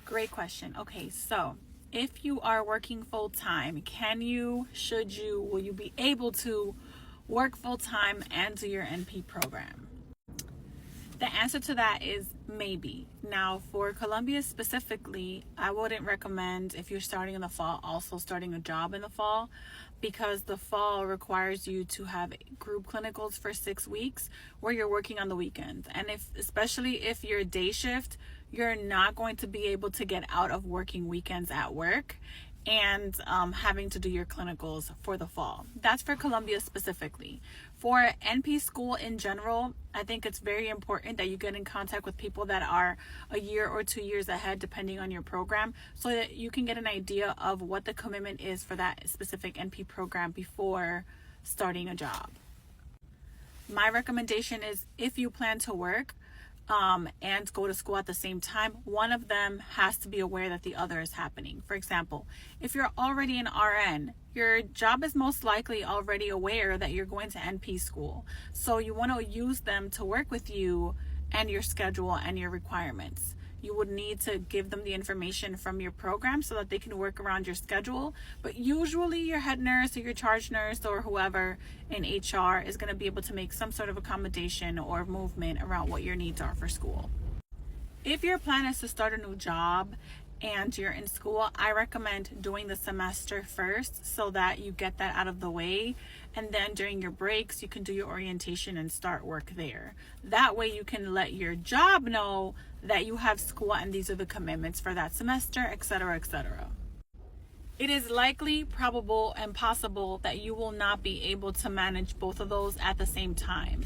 Great question. Okay, so if you are working full time, will you be able to work full time and do your NP program? The answer to that is maybe. Now, for Columbia specifically, I wouldn't recommend, if you're starting in the fall, also starting a job in the fall, because the fall requires you to have group clinicals for 6 weeks where you're working on the weekends. And especially if you're day shift, you're not going to be able to get out of working weekends at work and having to do your clinicals for the fall. That's for Columbia specifically. For NP school in general, I think it's very important that you get in contact with people that are a year or 2 years ahead, depending on your program, so that you can get an idea of what the commitment is for that specific NP program before starting a job. My recommendation is, if you plan to work and go to school at the same time, one of them has to be aware that the other is happening. For example, if you're already an RN, your job is most likely already aware that you're going to NP school. So you want to use them to work with you and your schedule and your requirements. You would need to give them the information from your program so that they can work around your schedule. But usually your head nurse or your charge nurse or whoever in HR is going to be able to make some sort of accommodation or movement around what your needs are for school. If your plan is to start a new job and you're in school, I recommend doing the semester first so that you get that out of the way. And then during your breaks, you can do your orientation and start work there. That way you can let your job know that you have school and these are the commitments for that semester, etc., etc. It is likely, probable, and possible that you will not be able to manage both of those at the same time.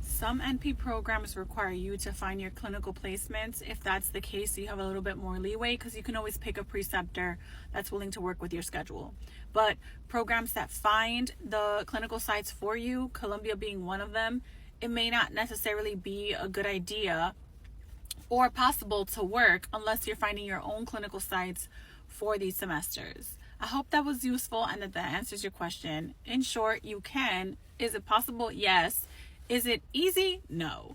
Some NP programs require you to find your clinical placements. If that's the case, you have a little bit more leeway because you can always pick a preceptor that's willing to work with your schedule. But programs that find the clinical sites for you, Columbia being one of them, it may not necessarily be a good idea or possible to work unless you're finding your own clinical sites for these semesters. I hope that was useful and that answers your question. In short, you can. Is it possible? Yes. Is it easy? No.